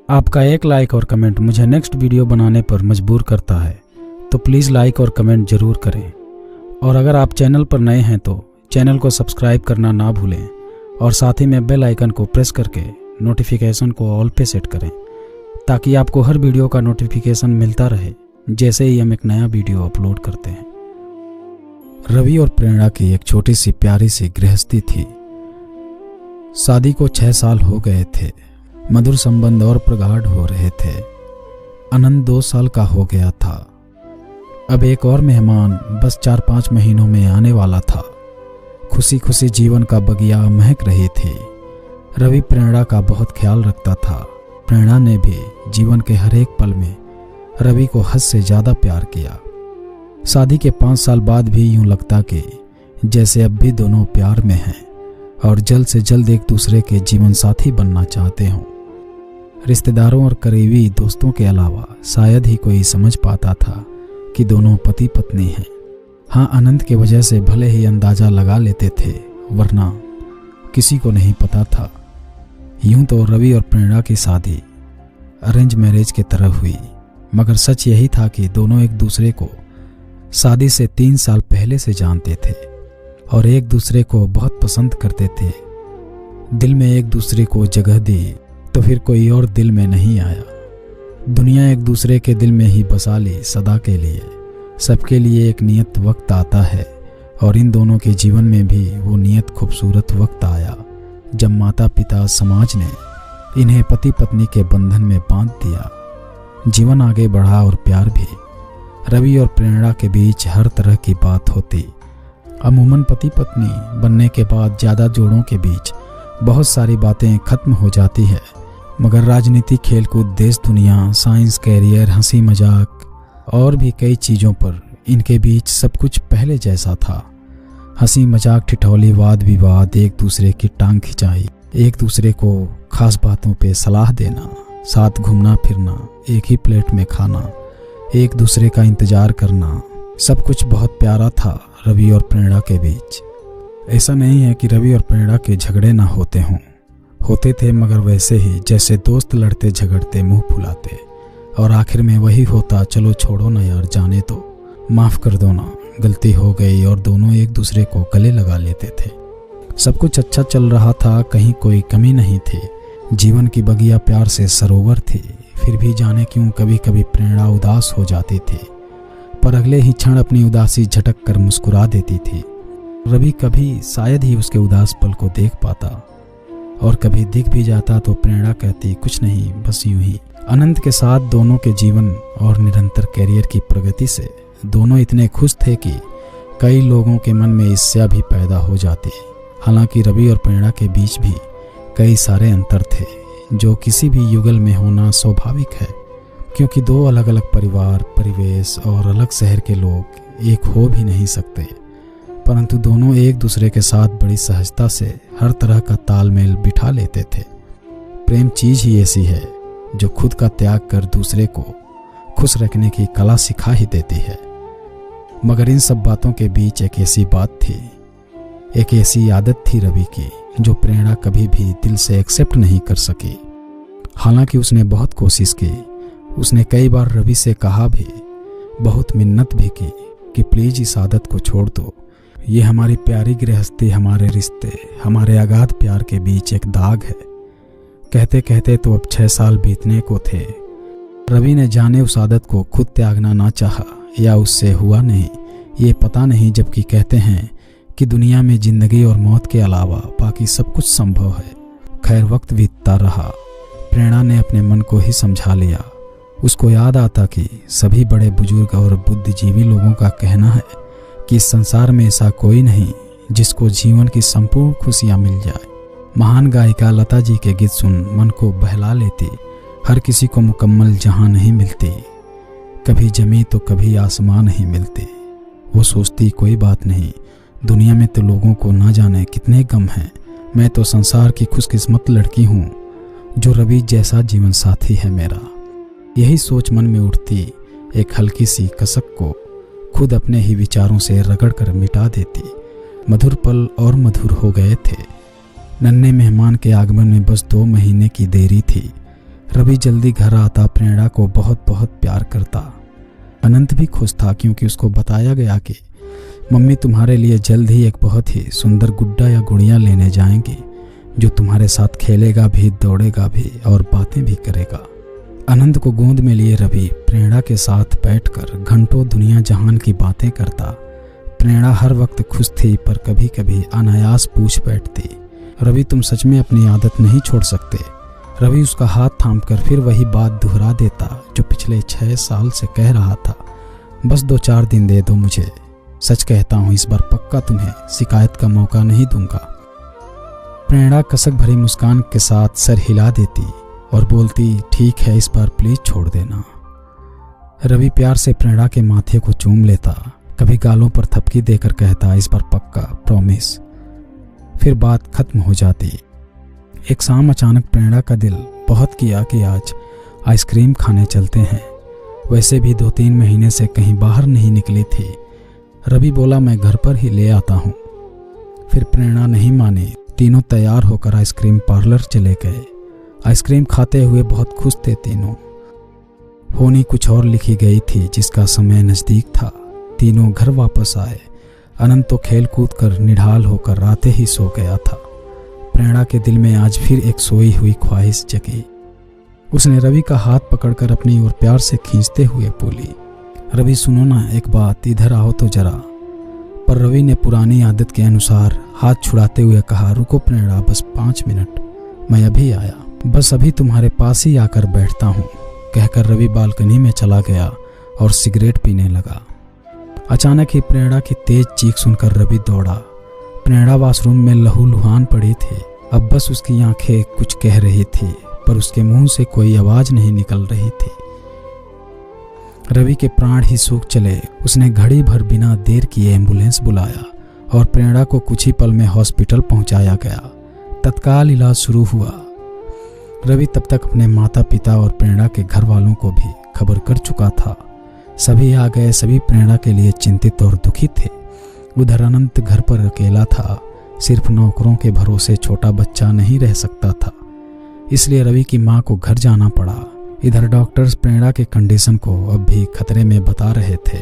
आपका एक लाइक और कमेंट मुझे नेक्स्ट वीडियो बनाने पर मजबूर करता है, तो प्लीज़ लाइक और कमेंट ज़रूर करें। और अगर आप चैनल पर नए हैं तो चैनल को सब्सक्राइब करना ना भूलें और साथ ही में बेल आइकन को प्रेस करके नोटिफिकेशन को ऑल पे सेट करें, ताकि आपको हर वीडियो का नोटिफिकेशन मिलता रहे जैसे ही हम एक नया वीडियो अपलोड करते हैं। रवि और प्रेरणा की एक छोटी सी प्यारी सी गृहस्थी थी। शादी को 6 साल हो गए थे। मधुर संबंध और प्रगाढ़ हो रहे थे। अनंत 2 साल का हो गया था। अब एक और मेहमान बस 4-5 महीनों में आने वाला था। खुशी खुशी जीवन का बगिया महक रही थी। रवि प्रेरणा का बहुत ख्याल रखता था। प्रेरणा ने भी जीवन के हर एक पल में रवि को हद से ज्यादा प्यार किया। शादी के 5 साल बाद भी यूं लगता कि जैसे अब भी दोनों प्यार में हैं और जल्द से जल्द एक दूसरे के जीवन साथी बनना चाहते हों। रिश्तेदारों और करीबी दोस्तों के अलावा शायद ही कोई समझ पाता था कि दोनों पति पत्नी हैं। हाँ, अनंत के वजह से भले ही अंदाजा लगा लेते थे, वरना किसी को नहीं पता था। यूं तो रवि और प्रेरणा की शादी अरेंज मैरिज की तरह हुई, मगर सच यही था कि दोनों एक दूसरे को शादी से 3 साल पहले से जानते थे और एक दूसरे को बहुत पसंद करते थे। दिल में एक दूसरे को जगह दी तो फिर कोई और दिल में नहीं आया। दुनिया एक दूसरे के दिल में ही बसा ली सदा के लिए। सबके लिए एक नियत वक्त आता है और इन दोनों के जीवन में भी वो नियत खूबसूरत वक्त आया जब माता पिता समाज ने इन्हें पति पत्नी के बंधन में बांध दिया। जीवन आगे बढ़ा और प्यार भी। रवि और प्रेरणा के बीच हर तरह की बात होती। अमूमन पति पत्नी बनने के बाद ज़्यादा जोड़ों के बीच बहुत सारी बातें खत्म हो जाती है, मगर राजनीति, खेलकूद, देश दुनिया, साइंस, कैरियर, हंसी मजाक और भी कई चीज़ों पर इनके बीच सब कुछ पहले जैसा था। हंसी मजाक, ठिठौली, वाद विवाद, एक दूसरे की टांग खिंचाई, एक दूसरे को खास बातों पे सलाह देना, साथ घूमना फिरना, एक ही प्लेट में खाना, एक दूसरे का इंतजार करना, सब कुछ बहुत प्यारा था रवि और प्रेरणा के बीच। ऐसा नहीं है कि रवि और प्रेरणा के झगड़े ना होते हों, होते थे, मगर वैसे ही जैसे दोस्त लड़ते झगड़ते मुंह फुलाते और आखिर में वही होता, चलो छोड़ो ना यार, जाने दो, माफ़ कर दो ना, गलती हो गई, और दोनों एक दूसरे को गले लगा लेते थे। सब कुछ अच्छा चल रहा था, कहीं कोई कमी नहीं थी। जीवन की बगिया प्यार से सरोवर थी। फिर भी जाने क्यों कभी कभी प्रेरणा उदास हो जाती थी, पर अगले ही क्षण अपनी उदासी झटक कर मुस्कुरा देती थी। रवि कभी शायद ही उसके उदास पल को देख पाता, और कभी दिख भी जाता तो प्रेरणा कहती, कुछ नहीं, बस यूं ही। अनंत के साथ दोनों के जीवन और निरंतर कैरियर की प्रगति से दोनों इतने खुश थे कि कई लोगों के मन में ईर्ष्या भी पैदा हो जाती। हालांकि रवि और प्रेरणा के बीच भी कई सारे अंतर थे, जो किसी भी युगल में होना स्वाभाविक है, क्योंकि 2 अलग अलग परिवार, परिवेश और अलग शहर के लोग एक हो भी नहीं सकते। परंतु दोनों एक दूसरे के साथ बड़ी सहजता से हर तरह का तालमेल बिठा लेते थे। प्रेम चीज ही ऐसी है जो खुद का त्याग कर दूसरे को खुश रखने की कला सिखा ही देती है। मगर इन सब बातों के बीच एक ऐसी बात थी, एक ऐसी आदत थी रवि की, जो प्रेरणा कभी भी दिल से एक्सेप्ट नहीं कर सकी। हालांकि उसने बहुत कोशिश की। उसने कई बार रवि से कहा भी, बहुत मिन्नत भी की कि प्लीज इस आदत को छोड़ दो। ये हमारी प्यारी गृहस्थी, हमारे रिश्ते, हमारे अगाध प्यार के बीच एक दाग है। कहते कहते तो अब 6 साल बीतने को थे। रवि ने जाने उस आदत को खुद त्यागना ना चाहा या उससे हुआ नहीं, ये पता नहीं, जबकि कहते हैं कि दुनिया में जिंदगी और मौत के अलावा बाकी सब कुछ संभव है। खैर, वक्त बीतता रहा। प्रेरणा ने अपने मन को ही समझा लिया। उसको याद आता कि सभी बड़े बुजुर्ग और बुद्धिजीवी लोगों का कहना है कि इस संसार में ऐसा कोई नहीं जिसको जीवन की संपूर्ण खुशियां मिल जाए। महान गायिका लता जी के गीत सुन मन को बहला लेती। हर किसी को मुकम्मल जहां नहीं मिलती, कभी जमी तो कभी आसमां नहीं मिलती। वो सोचती, कोई बात नहीं, दुनिया में तो लोगों को ना जाने कितने गम हैं। मैं तो संसार की खुशकिस्मत लड़की हूँ जो रवि जैसा जीवन साथी है मेरा। यही सोच मन में उठती एक हल्की सी कसक को खुद अपने ही विचारों से रगड़ कर मिटा देती। मधुर पल और मधुर हो गए थे। नन्हे मेहमान के आगमन में बस 2 महीने की देरी थी। रवि जल्दी घर आता प्रेरणा को बहुत बहुत प्यार करता। अनंत भी खुश था क्योंकि उसको बताया गया कि मम्मी तुम्हारे लिए जल्द ही एक बहुत ही सुंदर गुड्डा या गुड़िया लेने जाएंगी जो तुम्हारे साथ खेलेगा भी, दौड़ेगा भी और बातें भी करेगा। अनंत को गोद में लिए रवि प्रेरणा के साथ बैठकर घंटों दुनिया जहान की बातें करता। प्रेरणा हर वक्त खुश थी पर कभी कभी अनायास पूछ बैठती, रवि तुम सच में अपनी आदत नहीं छोड़ सकते? रवि उसका हाथ थामकर फिर वही बात दोहरा देता जो पिछले 6 साल से कह रहा था, बस 2-4 दिन दे दो मुझे, सच कहता हूँ इस बार पक्का तुम्हें शिकायत का मौका नहीं दूंगा। प्रेरणा कसक भरी मुस्कान के साथ सर हिला देती और बोलती, ठीक है इस बार प्लीज छोड़ देना। रवि प्यार से प्रेरणा के माथे को चूम लेता, कभी गालों पर थपकी देकर कहता, इस बार पक्का, प्रॉमिस। फिर बात खत्म हो जाती। एक शाम अचानक प्रेरणा का दिल बहुत किया कि आज आइसक्रीम खाने चलते हैं। वैसे भी 2-3 महीने से कहीं बाहर नहीं निकली थी। रवि बोला, मैं घर पर ही ले आता हूँ। फिर प्रेरणा नहीं मानी। तीनों तैयार होकर आइसक्रीम पार्लर चले गए। आइसक्रीम खाते हुए बहुत खुश थे तीनों। होनी कुछ और लिखी गई थी जिसका समय नज़दीक था। तीनों घर वापस आए। अनंत तो खेल कूद कर निढाल होकर रातें ही सो गया था। प्रेरणा के दिल में आज फिर एक सोई हुई ख्वाहिश जगी। उसने रवि का हाथ पकड़कर अपनी ओर प्यार से खींचते हुए बोली, रवि सुनो ना एक बात, इधर आओ तो जरा। पर रवि ने पुरानी आदत के अनुसार हाथ छुड़ाते हुए कहा, रुको प्रेरणा, बस 5 मिनट, मैं अभी आया, बस अभी तुम्हारे पास ही आकर बैठता हूँ। कहकर रवि बालकनी में चला गया और सिगरेट पीने लगा। अचानक ही प्रेरणा की तेज चीख सुनकर रवि दौड़ा। प्रेरणा वॉशरूम में लहूलुहान पड़ी थी। अब बस उसकी आंखें कुछ कह रही थी पर उसके मुंह से कोई आवाज नहीं निकल रही थी। रवि के प्राण ही सूख चले। उसने घड़ी भर बिना देर किए एम्बुलेंस बुलाया और प्रेरणा को कुछ ही पल में हॉस्पिटल पहुंचाया गया। तत्काल इलाज शुरू हुआ। रवि तब तक अपने माता पिता और प्रेरणा के घर वालों को भी खबर कर चुका था। सभी आ गए। सभी प्रेरणा के लिए चिंतित और दुखी थे। उधर अनंत घर पर अकेला था। सिर्फ नौकरों के भरोसे छोटा बच्चा नहीं रह सकता था, इसलिए रवि की मां को घर जाना पड़ा। इधर डॉक्टर्स प्रेरणा के कंडीशन को अब भी खतरे में बता रहे थे।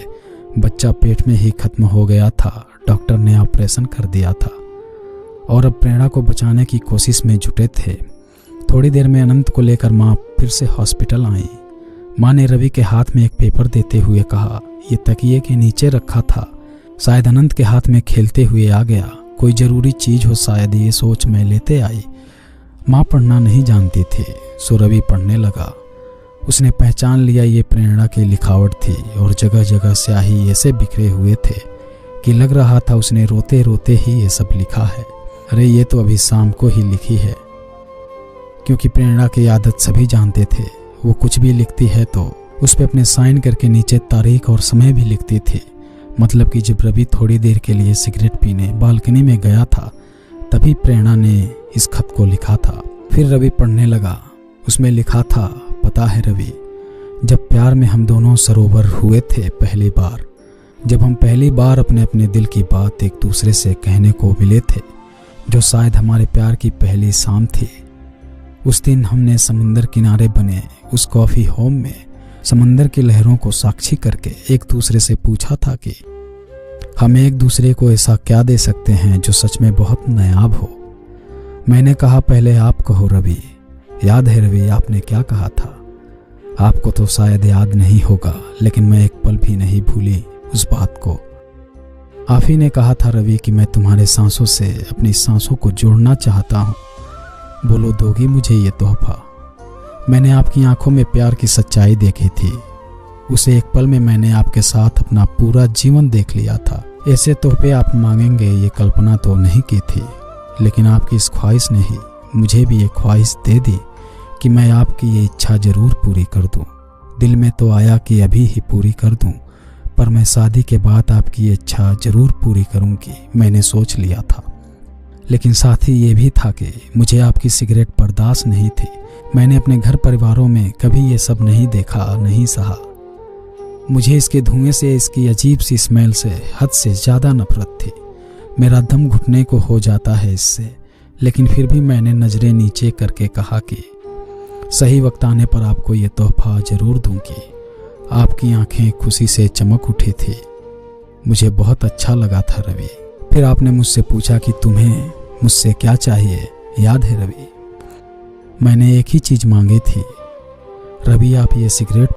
बच्चा पेट में ही खत्म हो गया था। डॉक्टर ने ऑपरेशन कर दिया था और अब प्रेरणा को बचाने की कोशिश में जुटे थे। थोड़ी देर में अनंत को लेकर मां फिर से हॉस्पिटल आई। मां ने रवि के हाथ में एक पेपर देते हुए कहा, ये तकिए के नीचे रखा था, शायद अनंत के हाथ में खेलते हुए आ गया, कोई जरूरी चीज हो शायद, ये सोच मैं लेते आई। मां पढ़ना नहीं जानती थी, सो रवि पढ़ने लगा। उसने पहचान लिया ये प्रेरणा की लिखावट थी और जगह जगह स्याही ऐसे बिखरे हुए थे कि लग रहा था उसने रोते रोते ही ये सब लिखा है। अरे ये तो अभी शाम को ही लिखी है। क्योंकि प्रेरणा की आदत सभी जानते थे, वो कुछ भी लिखती है तो उस पर अपने साइन करके नीचे तारीख और समय भी लिखती थी। मतलब कि जब रवि थोड़ी देर के लिए सिगरेट पीने बालकनी में गया था तभी प्रेरणा ने इस खत को लिखा था। फिर रवि पढ़ने लगा। उसमें लिखा था, पता है रवि, जब प्यार में हम दोनों सरोवर हुए थे पहली बार, जब हम पहली बार अपने अपने दिल की बात एक दूसरे से कहने को मिले थे, जो शायद हमारे प्यार की पहली शाम थी, उस दिन हमने समुंदर किनारे बने उस कॉफी होम में समंदर की लहरों को साक्षी करके एक दूसरे से पूछा था कि हम एक दूसरे को ऐसा क्या दे सकते हैं जो सच में बहुत नायाब हो। मैंने कहा, पहले आप कहो रवि। याद है रवि आपने क्या कहा था? आपको तो शायद याद नहीं होगा, लेकिन मैं एक पल भी नहीं भूली उस बात को। आप ही ने कहा था रवि कि मैं तुम्हारे सांसों से अपनी सांसों को जोड़ना चाहता हूँ, बोलो दोगी मुझे ये तोहफा। मैंने आपकी आंखों में प्यार की सच्चाई देखी थी। उसे एक पल में मैंने आपके साथ अपना पूरा जीवन देख लिया था। ऐसे तोहफे आप मांगेंगे ये कल्पना तो नहीं की थी, लेकिन आपकी इस ख्वाहिश ने ही मुझे भी ये ख्वाहिश दे दी कि मैं आपकी ये इच्छा जरूर पूरी कर दूं। दिल में तो आया कि अभी ही पूरी कर दूं, पर मैं शादी के बाद आपकी ये इच्छा जरूर पूरी करूंगी, मैंने सोच लिया था। लेकिन साथ ही ये भी था कि मुझे आपकी सिगरेट बर्दाश्त नहीं थी। मैंने अपने घर परिवारों में कभी ये सब नहीं देखा, नहीं सहा। मुझे इसके धुएं से, इसकी अजीब सी स्मेल से हद से ज़्यादा नफरत थी। मेरा दम घुटने को हो जाता है इससे। लेकिन फिर भी मैंने नज़रें नीचे करके कहा कि सही वक्त आने पर आपको ये तोहफा जरूर दूंगी। आपकी आंखें खुशी से चमक उठी थी। मुझे बहुत अच्छा लगा था रवि। फिर आपने मुझसे पूछा कि तुम्हें मुझसे क्या चाहिए। याद है रवि? मैंने एक ही चीज़ मांगी थी। रवि, आप ये सिगरेट